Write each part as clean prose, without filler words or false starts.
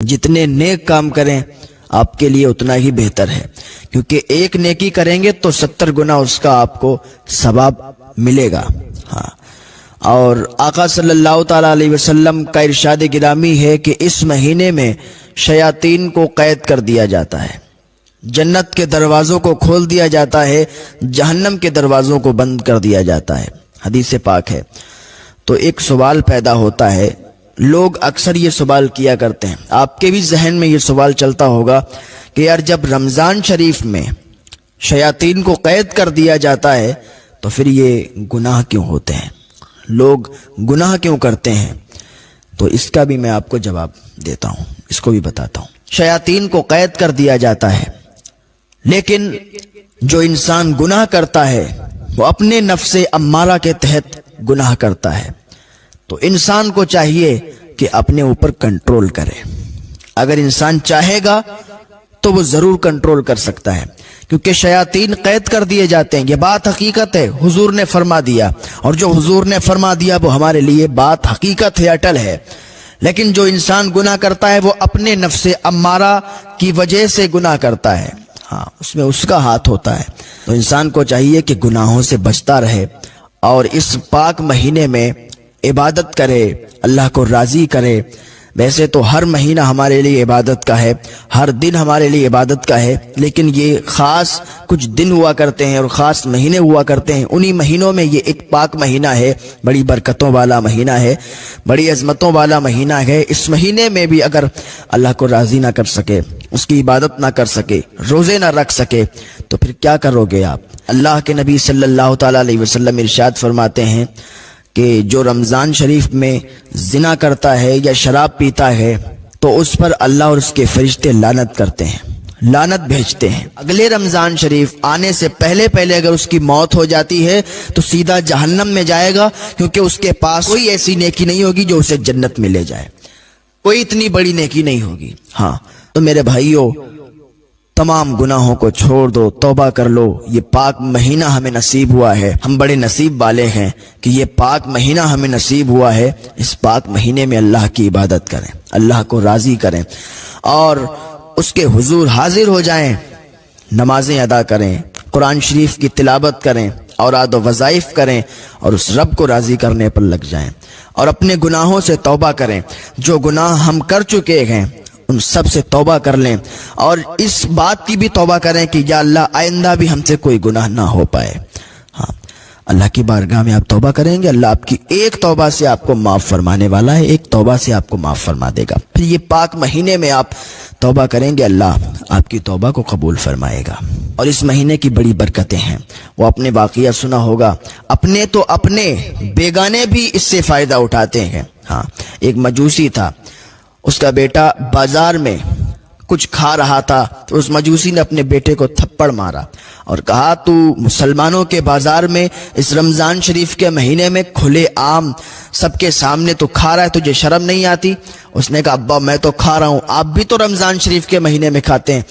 جتنے نیک کام کریں آپ کے لیے اتنا ہی بہتر ہے، کیونکہ ایک نیکی کریں گے تو 70 گنا اس کا آپ کو ثواب ملے گا۔ ہاں، اور آقا صلی اللہ تعالی علیہ وسلم کا ارشاد گرامی ہے کہ اس مہینے میں شیاطین کو قید کر دیا جاتا ہے، جنت کے دروازوں کو کھول دیا جاتا ہے، جہنم کے دروازوں کو بند کر دیا جاتا ہے، حدیث پاک ہے۔ تو ایک سوال پیدا ہوتا ہے، لوگ اکثر یہ سوال کیا کرتے ہیں، آپ کے بھی ذہن میں یہ سوال چلتا ہوگا کہ یار جب رمضان شریف میں شیاطین کو قید کر دیا جاتا ہے تو پھر یہ گناہ کیوں ہوتے ہیں، لوگ گناہ کیوں کرتے ہیں؟ تو اس کا بھی میں آپ کو جواب دیتا ہوں، اس کو بھی بتاتا ہوں۔ شیاطین کو قید کر دیا جاتا ہے، لیکن جو انسان گناہ کرتا ہے وہ اپنے نفس امارہ کے تحت گناہ کرتا ہے، تو انسان کو چاہیے کہ اپنے اوپر کنٹرول کرے۔ اگر انسان چاہے گا تو وہ ضرور کنٹرول کر سکتا ہے، کیونکہ شیاطین قید کر دیے جاتے ہیں، یہ بات حقیقت ہے، حضور نے فرما دیا، اور جو حضور نے فرما دیا وہ ہمارے لیے بات حقیقت ہے، اٹل ہے۔ لیکن جو انسان گناہ کرتا ہے وہ اپنے نفس امارہ کی وجہ سے گناہ کرتا ہے، ہاں اس میں اس کا ہاتھ ہوتا ہے۔ تو انسان کو چاہیے کہ گناہوں سے بچتا رہے اور اس پاک مہینے میں عبادت کرے، اللہ کو راضی کرے۔ ویسے تو ہر مہینہ ہمارے لیے عبادت کا ہے، ہر دن ہمارے لیے عبادت کا ہے، لیکن یہ خاص کچھ دن ہوا کرتے ہیں اور خاص مہینے ہوا کرتے ہیں، انہی مہینوں میں یہ ایک پاک مہینہ ہے، بڑی برکتوں والا مہینہ ہے، بڑی عظمتوں والا مہینہ ہے۔ اس مہینے میں بھی اگر اللہ کو راضی نہ کر سکے، اس کی عبادت نہ کر سکے، روزے نہ رکھ سکے، تو پھر کیا کرو گے آپ؟ اللہ کے نبی صلی اللہ تعالی علیہ وسلم ارشاد فرماتے ہیں کہ جو رمضان شریف میں زنا کرتا ہے یا شراب پیتا ہے تو اس پر اللہ اور اس کے فرشتے لعنت کرتے ہیں، لعنت بھیجتے ہیں۔ اگلے رمضان شریف آنے سے پہلے اگر اس کی موت ہو جاتی ہے تو سیدھا جہنم میں جائے گا، کیونکہ اس کے پاس کوئی ایسی نیکی نہیں ہوگی جو اسے جنت میں لے جائے، کوئی اتنی بڑی نیکی نہیں ہوگی۔ ہاں تو میرے بھائیوں، تمام گناہوں کو چھوڑ دو، توبہ کر لو۔ یہ پاک مہینہ ہمیں نصیب ہوا ہے، ہم بڑے نصیب والے ہیں کہ یہ پاک مہینہ ہمیں نصیب ہوا ہے۔ اس پاک مہینے میں اللہ کی عبادت کریں، اللہ کو راضی کریں اور اس کے حضور حاضر ہو جائیں، نمازیں ادا کریں، قرآن شریف کی تلاوت کریں، اوراد و وظائف کریں اور اس رب کو راضی کرنے پر لگ جائیں اور اپنے گناہوں سے توبہ کریں۔ جو گناہ ہم کر چکے ہیں ان سب سے توبہ کر لیں، اور اس بات کی بھی توبہ کریں کہ یا اللہ آئندہ بھی ہم سے کوئی گناہ نہ ہو پائے۔ ہاں اللہ کی بارگاہ میں آپ توبہ کریں گے، اللہ آپ کی ایک توبہ سے آپ کو معاف فرمانے والا ہے، ایک توبہ سے آپ کو معاف فرما دے گا۔ پھر یہ پاک مہینے میں آپ توبہ کریں گے، اللہ آپ کی توبہ کو قبول فرمائے گا۔ اور اس مہینے کی بڑی برکتیں ہیں، وہ اپنے واقعہ سنا ہوگا، اپنے تو اپنے بیگانے بھی اس سے فائدہ اٹھاتے ہیں۔ ہاں ایک مجوسی تھا، اس کا بیٹا بازار میں کچھ کھا رہا تھا تو اس مجوسی نے اپنے بیٹے کو تھپڑ مارا اور کہا تو مسلمانوں کے بازار میں اس رمضان شریف کے مہینے میں کھلے عام سب کے سامنے تو کھا رہا ہے، تجھے شرم نہیں آتی؟ اس نے کہا ابا میں تو کھا رہا ہوں، آپ بھی تو رمضان شریف کے مہینے میں کھاتے ہیں۔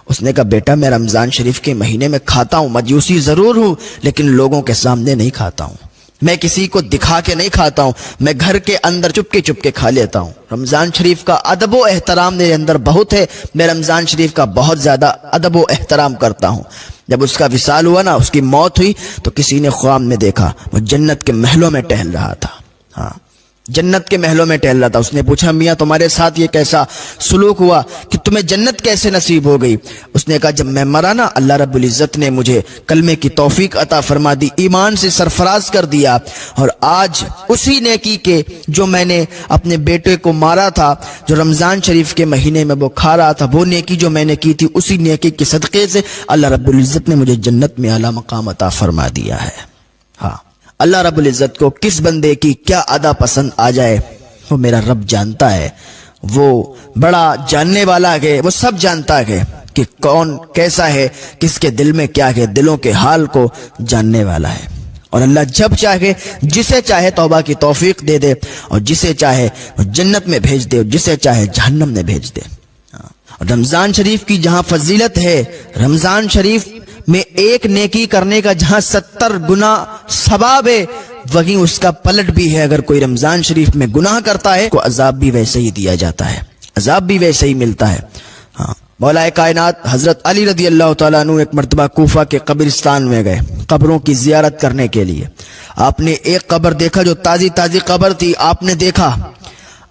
اس نے کہا بیٹا میں رمضان شریف کے مہینے میں کھاتا ہوں، مجوسی ضرور ہوں لیکن لوگوں کے سامنے نہیں کھاتا ہوں، میں کسی کو دکھا کے نہیں کھاتا ہوں، میں گھر کے اندر چپ کے کھا لیتا ہوں۔ رمضان شریف کا ادب و احترام میرے اندر بہت ہے، میں رمضان شریف کا بہت زیادہ ادب و احترام کرتا ہوں۔ جب اس کا وصال ہوا نا، اس کی موت ہوئی، تو کسی نے خواب میں دیکھا وہ جنت کے محلوں میں ٹہل رہا تھا۔ ہاں جنت کے محلوں میں ٹہل رہا تھا۔ اس نے پوچھا میاں تمہارے ساتھ یہ کیسا سلوک ہوا کہ تمہیں جنت کیسے نصیب ہو گئی؟ اس نے کہا جب میں مرا نا، اللہ رب العزت نے مجھے کلمے کی توفیق عطا فرما دی، ایمان سے سرفراز کر دیا، اور آج اسی نیکی کے جو میں نے اپنے بیٹے کو مارا تھا، جو رمضان شریف کے مہینے میں وہ کھا رہا تھا، وہ نیکی جو میں نے کی تھی، اسی نیکی کے صدقے سے اللہ رب العزت نے مجھے جنت میں اعلیٰ مقام عطا فرما دیا ہے۔ ہاں اللہ رب العزت کو کس بندے کی کیا ادا پسند آ جائے وہ میرا رب جانتا ہے، وہ بڑا جاننے والا ہے، وہ سب جانتا ہے کہ کون کیسا ہے، کس کے دل میں کیا ہے، دلوں کے حال کو جاننے والا ہے۔ اور اللہ جب چاہے جسے چاہے توبہ کی توفیق دے دے، اور جسے چاہے جنت میں بھیج دے، اور جسے چاہے جہنم میں بھیج دے۔ اور رمضان شریف کی جہاں فضیلت ہے، رمضان شریف میں ایک نیکی کرنے کا جہاں 70 گنا ثواب ہے، وہیں اس کا پلٹ بھی ہے۔ اگر کوئی رمضان شریف میں گناہ کرتا ہے تو عذاب بھی ویسے ہی دیا جاتا ہے، عذاب بھی ویسے ہی ملتا ہے. ہاں مولا کائنات حضرت علی رضی اللہ تعالیٰ عنہ ایک مرتبہ کوفہ کے قبرستان میں گئے قبروں کی زیارت کرنے کے لیے. آپ نے ایک قبر دیکھا جو تازی قبر تھی. آپ نے دیکھا,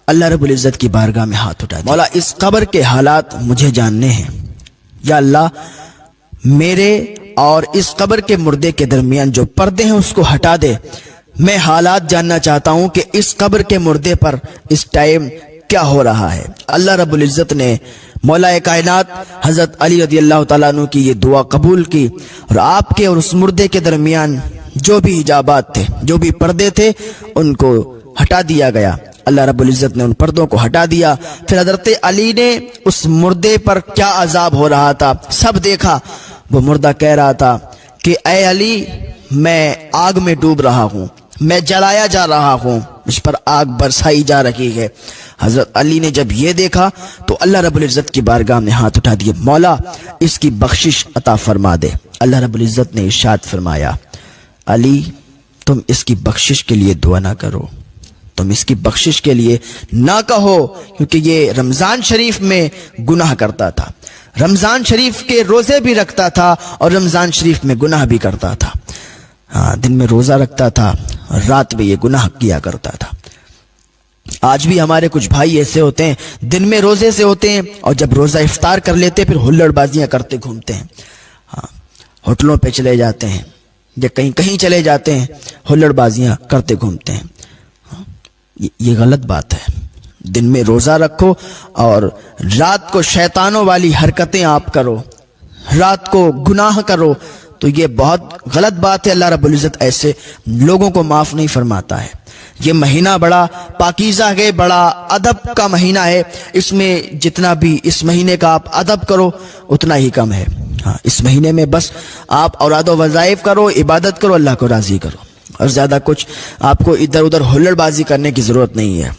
اللہ رب العزت کی بارگاہ میں ہاتھ اٹھا دیا, مولا اس قبر کے حالات مجھے جاننے ہیں. یا اللہ میرے اور اس قبر کے مردے کے درمیان جو پردے ہیں اس کو ہٹا دے. میں حالات جاننا چاہتا ہوں کہ اس قبر کے مردے پر اس ٹائم کیا ہو رہا ہے. اللہ رب العزت نے مولا کائنات حضرت علی رضی اللہ تعالیٰ عنہ کی یہ دعا قبول کی, اور آپ کے اور اس مردے کے درمیان جو بھی حجابات تھے, جو بھی پردے تھے, ان کو ہٹا دیا گیا. اللہ رب العزت نے ان پردوں کو ہٹا دیا. پھر حضرت علی نے اس مردے پر کیا عذاب ہو رہا تھا سب دیکھا. وہ مردہ کہہ رہا تھا کہ اے علی میں آگ میں ڈوب رہا ہوں, میں جلایا جا رہا ہوں, مجھ پر آگ برسائی جا رہی ہے. حضرت علی نے جب یہ دیکھا تو اللہ رب العزت کی بارگاہ میں ہاتھ اٹھا دیے, مولا اس کی بخشش عطا فرما دے. اللہ رب العزت نے ارشاد فرمایا, علی تم اس کی بخشش کے لیے دعا نہ کرو, تم اس کی بخشش کے لیے نہ کہو, کیونکہ یہ رمضان شریف میں گناہ کرتا تھا, رمضان شریف کے روزے بھی رکھتا تھا اور رمضان شریف میں گناہ بھی کرتا تھا. دن میں روزہ رکھتا تھا, رات میں یہ گناہ کیا کرتا تھا. آج بھی ہمارے کچھ بھائی ایسے ہوتے ہیں, دن میں روزے سے ہوتے ہیں اور جب روزہ افطار کر لیتے پھر ہلڑ بازیاں کرتے گھومتے ہیں. ہوٹلوں پہ چلے جاتے ہیں یا کہیں چلے جاتے ہیں, ہلڑ بازیاں کرتے گھومتے ہیں. یہ غلط بات ہے. دن میں روزہ رکھو اور رات کو شیطانوں والی حرکتیں آپ کرو, رات کو گناہ کرو, تو یہ بہت غلط بات ہے. اللہ رب العزت ایسے لوگوں کو معاف نہیں فرماتا ہے. یہ مہینہ بڑا پاکیزہ ہے, بڑا ادب کا مہینہ ہے. اس میں جتنا بھی اس مہینے کا آپ ادب کرو اتنا ہی کم ہے. اس مہینے میں بس آپ اوراد و وظائف کرو, عبادت کرو, اللہ کو راضی کرو, اور زیادہ کچھ آپ کو ادھر ادھر ہلڑ بازی کرنے کی ضرورت نہیں ہے.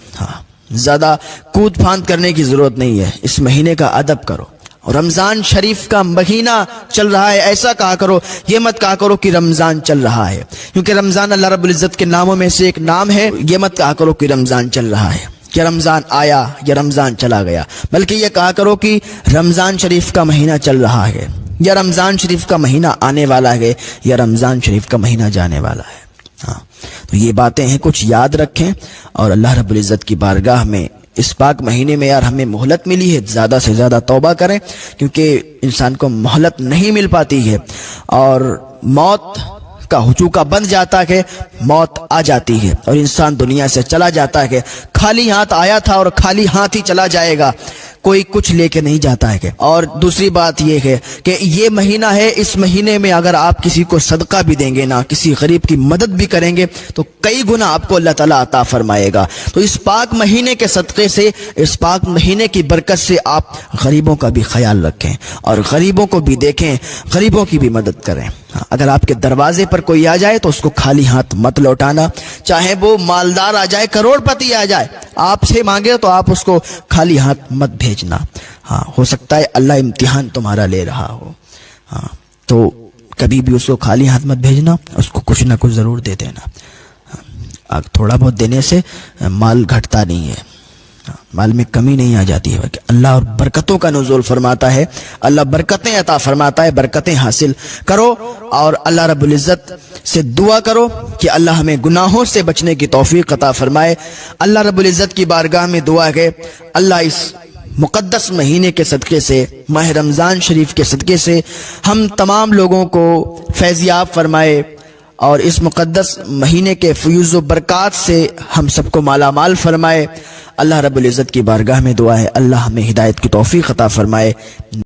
زیادہ کود پھاند کرنے کی ضرورت نہیں ہے. اس مہینے کا ادب کرو. اور رمضان شریف کا مہینہ چل رہا ہے, ایسا کہا کرو, یہ مت کہا کرو کہ رمضان چل رہا ہے, کیونکہ رمضان اللہ رب العزت کے ناموں میں سے ایک نام ہے. یہ مت کہا کرو کہ رمضان چل رہا ہے, کہ رمضان آیا یا رمضان چلا گیا, بلکہ یہ کہا کرو کہ رمضان شریف کا مہینہ چل رہا ہے, یا رمضان شریف کا مہینہ آنے والا ہے, یا رمضان شریف کا مہینہ جانے والا ہے. تو یہ باتیں ہیں, کچھ یاد رکھیں, اور اللہ رب العزت کی بارگاہ میں اس پاک مہینے میں یار ہمیں مہلت ملی ہے, زیادہ سے زیادہ توبہ کریں, کیونکہ انسان کو مہلت نہیں مل پاتی ہے, اور موت کا ہچوکا بند جاتا ہے, موت آ جاتی ہے اور انسان دنیا سے چلا جاتا ہے. خالی ہاتھ آیا تھا اور خالی ہاتھ ہی چلا جائے گا, کوئی کچھ لے کے نہیں جاتا ہے. اور دوسری بات یہ ہے کہ یہ مہینہ ہے, اس مہینے میں اگر آپ کسی کو صدقہ بھی دیں گے نا, کسی غریب کی مدد بھی کریں گے, تو کئی گنا آپ کو اللہ تعالیٰ عطا فرمائے گا. تو اس پاک مہینے کے صدقے سے, اس پاک مہینے کی برکت سے آپ غریبوں کا بھی خیال رکھیں اور غریبوں کو بھی دیکھیں, غریبوں کی بھی مدد کریں. اگر آپ کے دروازے پر کوئی آ جائے تو اس کو خالی ہاتھ مت لوٹانا, چاہے وہ مالدار آ جائے, کروڑ پتی آ جائے, آپ سے مانگے تو آپ اس کو خالی ہاتھ مت بھیجنا. ہو سکتا ہے اللہ امتحان تمہارا لے رہا ہو, تو کبھی بھی اس کو خالی ہاتھ مت بھیجنا, اس کو کچھ نہ کچھ ضرور دے دینا. تھوڑا بہت دینے سے مال گھٹتا نہیں ہے, مال میں کمی نہیں آ جاتی ہے, کہ اللہ اور برکتوں کا نزول فرماتا ہے, اللہ برکتیں عطا فرماتا ہے. برکتیں حاصل کرو اور اللہ رب العزت سے دعا کرو کہ اللہ ہمیں گناہوں سے بچنے کی توفیق عطا فرمائے. اللہ رب العزت کی بارگاہ میں دعا ہے, اللہ اس مقدس مہینے کے صدقے سے, ماہ رمضان شریف کے صدقے سے ہم تمام لوگوں کو فیضیاب فرمائے, اور اس مقدس مہینے کے فیوز و برکات سے ہم سب کو مالا مال فرمائے. اللہ رب العزت کی بارگاہ میں دعا ہے, اللہ ہمیں ہدایت کی توفیق عطا فرمائے.